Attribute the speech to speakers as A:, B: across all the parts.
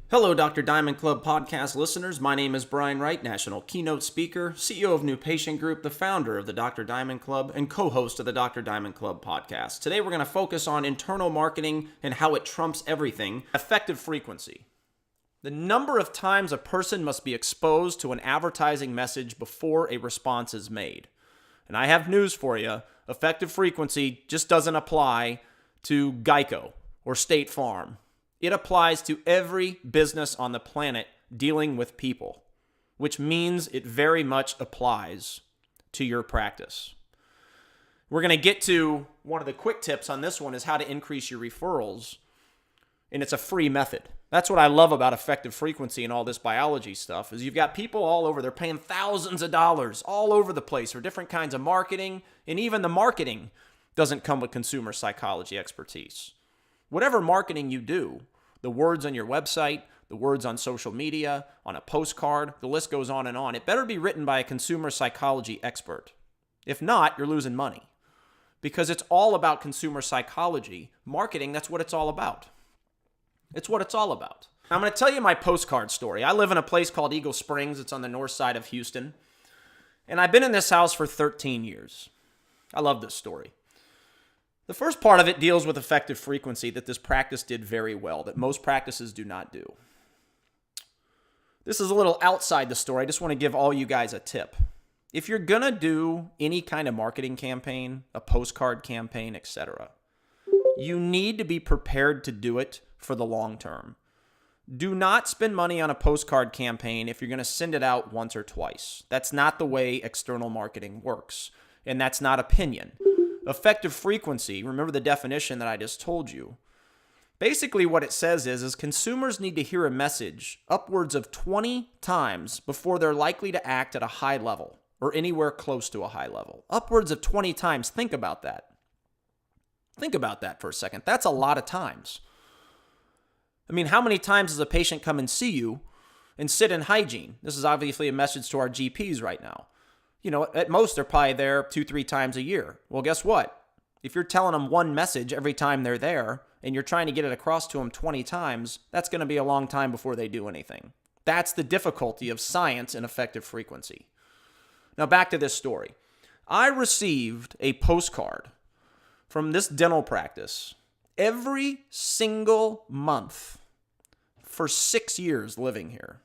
A: Hello, Dr. Diamond Club podcast listeners. My name is Brian Wright, national keynote speaker, CEO of New Patient Group, the founder of the Dr. Diamond Club, and co-host of the Dr. Diamond Club podcast. Today, we're going to focus on internal marketing and how it trumps everything. Effective frequency. The number of times a person must be exposed to an advertising message before a response is made. And I have news for you. Effective frequency just doesn't apply to Geico or State Farm. It applies to every business on the planet dealing with people, which means it very much applies to your practice. We're going to get to one of the quick tips on this one is how to increase your referrals, and it's a free method. That's what I love about effective frequency and all this biology stuff is you've got people all over, they're paying thousands of dollars all over the place for different kinds of marketing, and even the marketing doesn't come with consumer psychology expertise. Whatever marketing you do, the words on your website, the words on social media, on a postcard, the list goes on and on. It better be written by a consumer psychology expert. If not, you're losing money because it's all about consumer psychology. Marketing, that's what it's all about. It's what it's all about. I'm going to tell you my postcard story. I live in a place called Eagle Springs. It's on the north side of Houston. And I've been in this house for 13 years. I love this story. The first part of it deals with effective frequency that this practice did very well, that most practices do not do. This is a little outside the story. I just want to give all you guys a tip. If you're going to do any kind of marketing campaign, a postcard campaign, etc., you need to be prepared to do it for the long term. Do not spend money on a postcard campaign if you're going to send it out once or twice. That's not the way external marketing works, and that's not opinion. Effective frequency, remember the definition that I just told you. Basically what it says is consumers need to hear a message upwards of 20 times before they're likely to act at a high level or anywhere close to a high level. Upwards of 20 times. Think about that. Think about that for a second. That's a lot of times. I mean, how many times does a patient come and see you and sit in hygiene? This is obviously a message to our GPs right now. You know, at most, they're probably there 2-3 times a year. Well, guess what? If you're telling them one message every time they're there and you're trying to get it across to them 20 times, that's going to be a long time before they do anything. That's the difficulty of science and effective frequency. Now, back to this story. I received a postcard from this dental practice every single month for 6 years living here.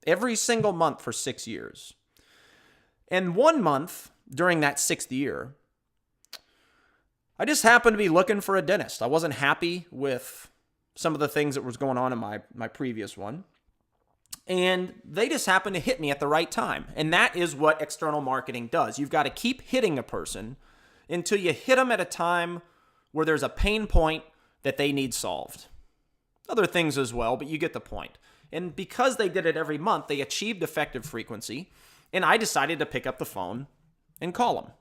A: Every single month for 6 years. And 1 month during that 6th year, I just happened to be looking for a dentist. I wasn't happy with some of the things that was going on in my previous one. And they just happened to hit me at the right time. And that is what external marketing does. You've got to keep hitting a person until you hit them at a time where there's a pain point that they need solved. Other things as well, but you get the point. And because they did it every month, they achieved effective frequency. And I decided to pick up the phone and call them.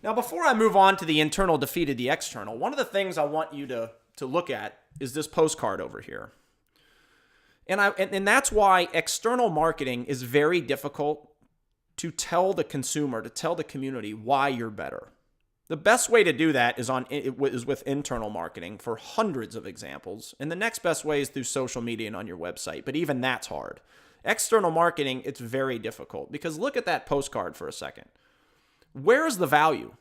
A: Now, before I move on to the internal defeated the external, one of the things I want you to look at is this postcard over here. And that's why external marketing is very difficult to tell the consumer, to tell the community why you're better. The best way to do that is with internal marketing for hundreds of examples. And the next best way is through social media and on your website. But even that's hard. External marketing, it's very difficult because look at that postcard for a second. Where is the value?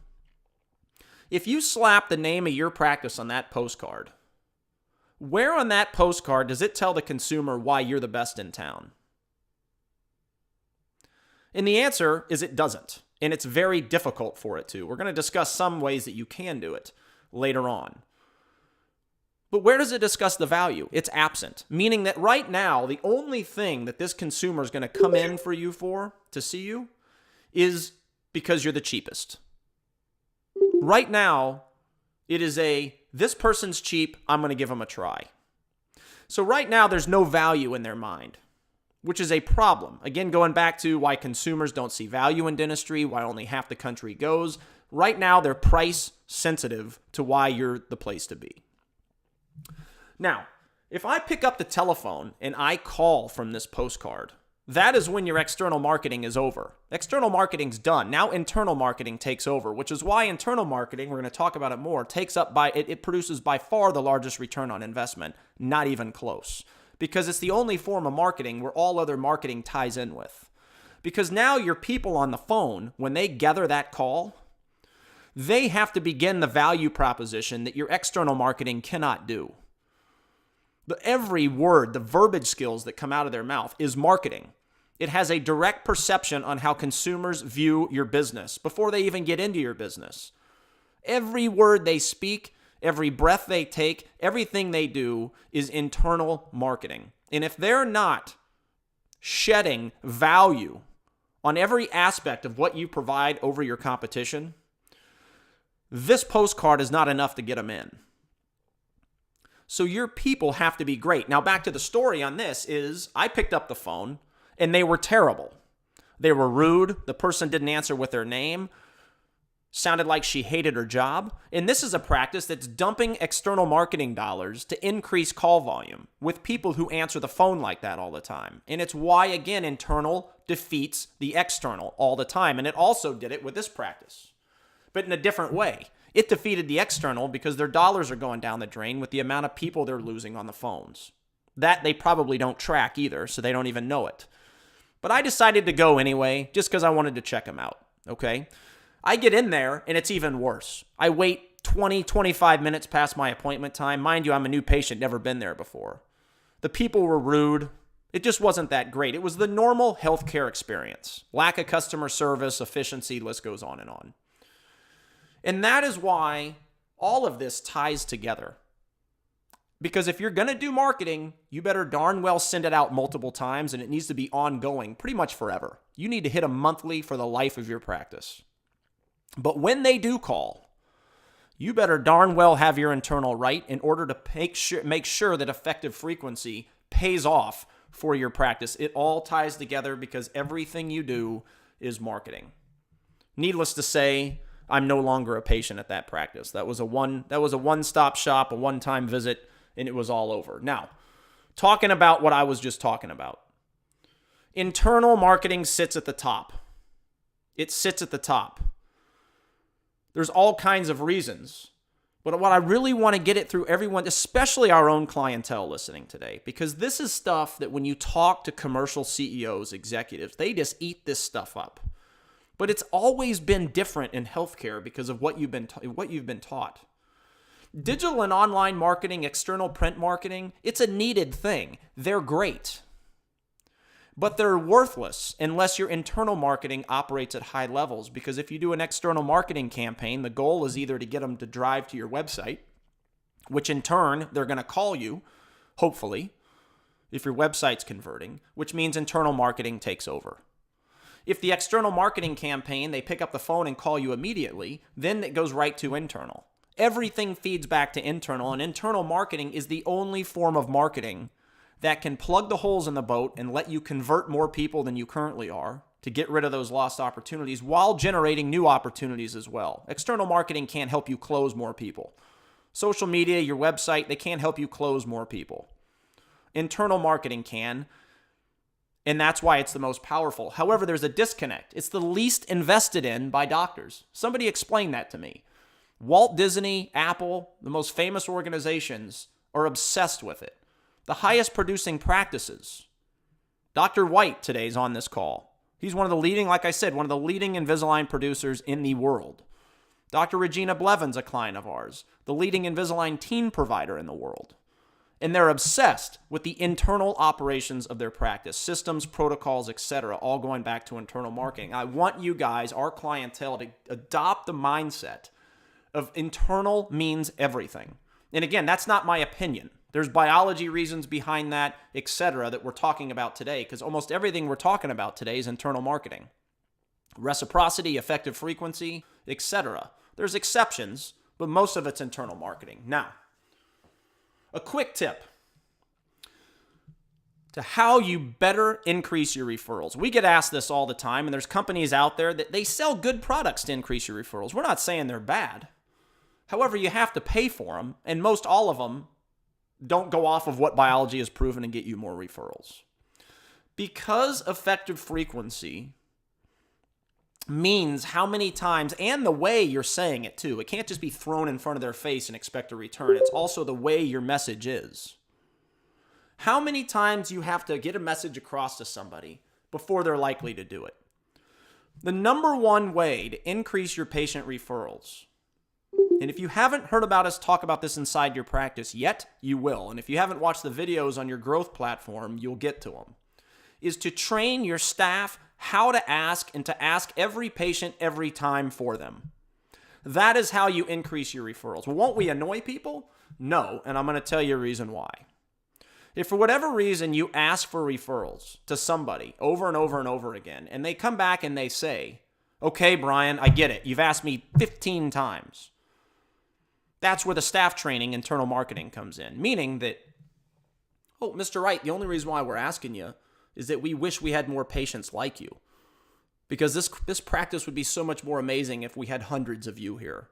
A: If you slap the name of your practice on that postcard, where on that postcard does it tell the consumer why you're the best in town? And the answer is it doesn't. And it's very difficult for it to. We're going to discuss some ways that you can do it later on. But where does it discuss the value? It's absent, meaning that right now, the only thing that this consumer is going to come in for you for, to see you, is because you're the cheapest. Right now, it is this person's cheap, I'm going to give them a try. So right now, there's no value in their mind, which is a problem. Again, going back to why consumers don't see value in dentistry, why only half the country goes. Right now, they're price sensitive to why you're the place to be. Now, if I pick up the telephone and I call from this postcard, that is when your external marketing is over. External marketing's done. Now internal marketing takes over, which is why internal marketing, we're going to talk about it more, it produces by far the largest return on investment, not even close. Because it's the only form of marketing where all other marketing ties in with. Because now your people on the phone, when they gather that call, they have to begin the value proposition that your external marketing cannot do. Every word, the verbiage skills that come out of their mouth is marketing. It has a direct perception on how consumers view your business before they even get into your business. Every word they speak, every breath they take, everything they do is internal marketing. And if they're not shedding value on every aspect of what you provide over your competition, this postcard is not enough to get them in. So your people have to be great. Now back to the story on this is I picked up the phone and they were terrible. They were rude. The person didn't answer with their name. Sounded like she hated her job. And this is a practice that's dumping external marketing dollars to increase call volume with people who answer the phone like that all the time. And it's why, again, internal defeats the external all the time. And it also did it with this practice, but in a different way. It defeated the external because their dollars are going down the drain with the amount of people they're losing on the phones. That they probably don't track either, so they don't even know it. But I decided to go anyway, just because I wanted to check them out, okay? I get in there, and it's even worse. I wait 20, 25 minutes past my appointment time. Mind you, I'm a new patient, never been there before. The people were rude. It just wasn't that great. It was the normal healthcare experience. Lack of customer service, efficiency, list goes on and on. And that is why all of this ties together. Because if you're going to do marketing, you better darn well send it out multiple times, and it needs to be ongoing pretty much forever. You need to hit them monthly for the life of your practice. But when they do call, you better darn well have your internal right in order to make sure that effective frequency pays off for your practice. It all ties together because everything you do is marketing. Needless to say, I'm no longer a patient at that practice. That was a one-stop shop, a one-time visit, and it was all over. Now, talking about what I was just talking about. Internal marketing sits at the top. It sits at the top. There's all kinds of reasons. But what I really want to get it through everyone, especially our own clientele listening today, because this is stuff that when you talk to commercial CEOs, executives, they just eat this stuff up. But it's always been different in healthcare because of what you've been taught. Digital and online marketing, external print marketing, it's a needed thing. They're great. But they're worthless unless your internal marketing operates at high levels. Because if you do an external marketing campaign, the goal is either to get them to drive to your website, which in turn, they're going to call you, hopefully, if your website's converting, which means internal marketing takes over. If the external marketing campaign, they pick up the phone and call you immediately, then it goes right to internal. Everything feeds back to internal, and internal marketing is the only form of marketing that can plug the holes in the boat and let you convert more people than you currently are to get rid of those lost opportunities while generating new opportunities as well. External marketing can't help you close more people. Social media, your website, they can't help you close more people. Internal marketing can, and that's why it's the most powerful. However, there's a disconnect. It's the least invested in by doctors. Somebody explain that to me. Walt Disney, Apple, the most famous organizations are obsessed with it. The highest producing practices. Dr. White today is on this call. He's one of the leading, like I said, one of the leading Invisalign producers in the world. Dr. Regina Blevin's a client of ours, the leading Invisalign teen provider in the world. And they're obsessed with the internal operations of their practice, systems, protocols, etc., all going back to internal marketing. I want you guys, our clientele, to adopt the mindset of internal means everything. And again, that's not my opinion. There's biology reasons behind that, etc., that we're talking about today, because almost everything we're talking about today is internal marketing. Reciprocity, effective frequency, etc. There's exceptions, but most of it's internal marketing. Now, a quick tip to how you better increase your referrals. We get asked this all the time, and there's companies out there that they sell good products to increase your referrals. We're not saying they're bad. However, you have to pay for them, and most all of them don't go off of what biology has proven and get you more referrals. Because effective frequency means how many times and the way you're saying it too. It can't just be thrown in front of their face and expect a return. It's also the way your message is. How many times you have to get a message across to somebody before they're likely to do it. The number one way to increase your patient referrals, and if you haven't heard about us talk about this inside your practice yet, you will. And if you haven't watched the videos on your growth platform, you'll get to them, is to train your staff how to ask and to ask every patient every time for them. That is how you increase your referrals. Well, won't we annoy people? No, and I'm going to tell you a reason why. If for whatever reason you ask for referrals to somebody over and over and over again, and they come back and they say, okay, Brian, I get it. You've asked me 15 times. That's where the staff training, internal marketing comes in. Meaning that, oh, Mr. Wright, the only reason why we're asking you is that we wish we had more patients like you. Because this practice would be so much more amazing if we had hundreds of you here.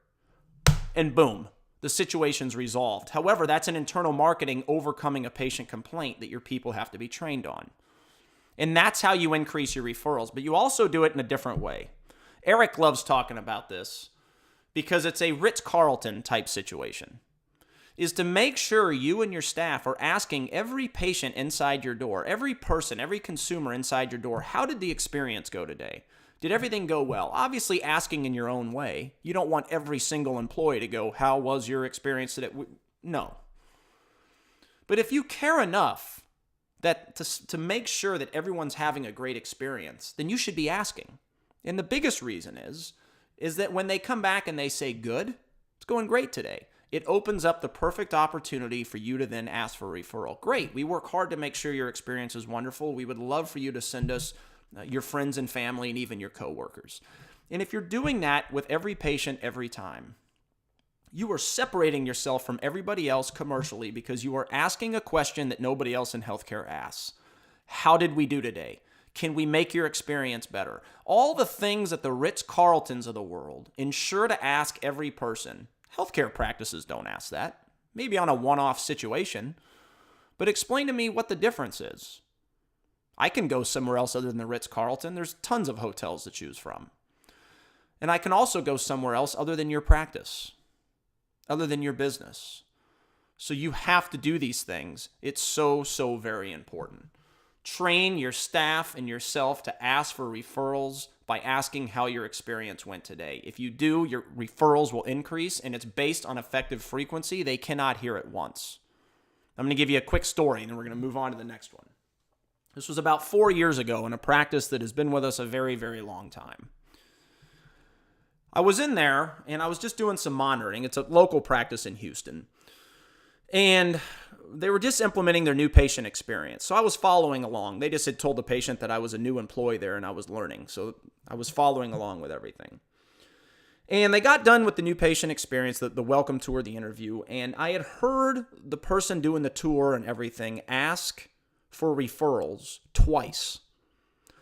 A: And boom, the situation's resolved. However, that's an internal marketing overcoming a patient complaint that your people have to be trained on. And that's how you increase your referrals. But you also do it in a different way. Eric loves talking about this because it's a Ritz-Carlton type situation. Is to make sure you and your staff are asking every patient inside your door, every person, every consumer inside your door, how did the experience go today? Did everything go well? Obviously asking in your own way. You don't want every single employee to go, how was your experience today? No. But if you care enough that to make sure that everyone's having a great experience, then you should be asking. And the biggest reason is that when they come back and they say, good, it's going great today. It opens up the perfect opportunity for you to then ask for a referral. Great. We work hard to make sure your experience is wonderful. We would love for you to send us your friends and family and even your coworkers. And if you're doing that with every patient every time, you are separating yourself from everybody else commercially because you are asking a question that nobody else in healthcare asks. How did we do today? Can we make your experience better? All the things that the Ritz-Carltons of the world ensure to ask every person. Healthcare practices don't ask that. Maybe on a one-off situation. But explain to me what the difference is. I can go somewhere else other than the Ritz-Carlton. There's tons of hotels to choose from. And I can also go somewhere else other than your practice, other than your business. So you have to do these things. It's so, so very important. Train your staff and yourself to ask for referrals by asking how your experience went today. If you do, your referrals will increase, and it's based on effective frequency. They cannot hear it once. I'm going to give you a quick story, and then we're going to move on to the next one. This was about 4 years ago in a practice that has been with us a very, very long time. I was in there, and I was just doing some monitoring. It's a local practice in Houston. And they were just implementing their new patient experience. So I was following along. They just had told the patient that I was a new employee there and I was learning. So I was following along with everything. And they got done with the new patient experience, the welcome tour, the interview. And I had heard the person doing the tour and everything ask for referrals twice.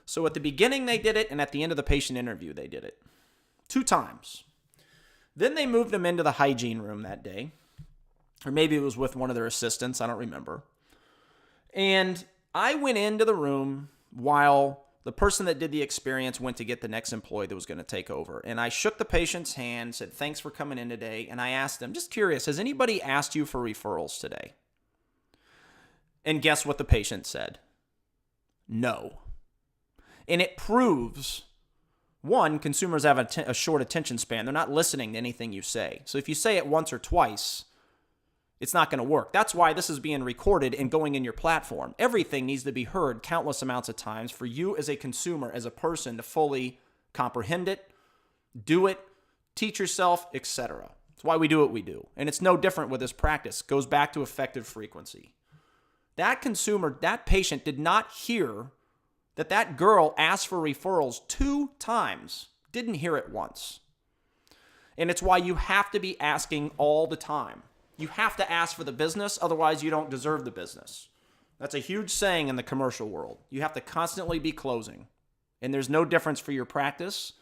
A: So at the beginning they did it, and at the end of the patient interview they did it 2 times. Then they moved them into the hygiene room that day. Or maybe it was with one of their assistants. I don't remember. And I went into the room while the person that did the experience went to get the next employee that was going to take over. And I shook the patient's hand, said, thanks for coming in today. And I asked them, just curious, has anybody asked you for referrals today? And guess what the patient said? No. And it proves, one, consumers have a short attention span. They're not listening to anything you say. So if you say it once or twice, it's not going to work. That's why this is being recorded and going in your platform. Everything needs to be heard countless amounts of times for you as a consumer, as a person, to fully comprehend it, do it, teach yourself, etc. That's why we do what we do. And it's no different with this practice. It goes back to effective frequency. That consumer, that patient did not hear that girl asked for referrals 2 times. Didn't hear it once. And it's why you have to be asking all the time. You have to ask for the business, otherwise you don't deserve the business. That's a huge saying in the commercial world. You have to constantly be closing. And there's no difference for your practice.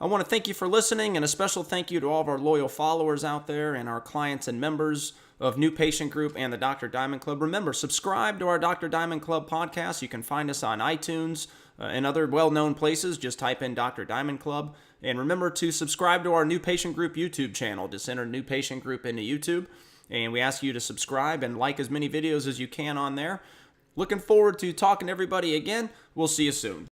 A: I want to thank you for listening, and a special thank you to all of our loyal followers out there and our clients and members. of New Patient Group and the Dr. Diamond Club. Remember, subscribe to our Dr. Diamond Club podcast. You can find us on iTunes and other well-known places. Just type in Dr. Diamond Club. And remember to subscribe to our New Patient Group YouTube channel. Just enter New Patient Group into YouTube. And we ask you to subscribe and like as many videos as you can on there. Looking forward to talking to everybody again. We'll see you soon.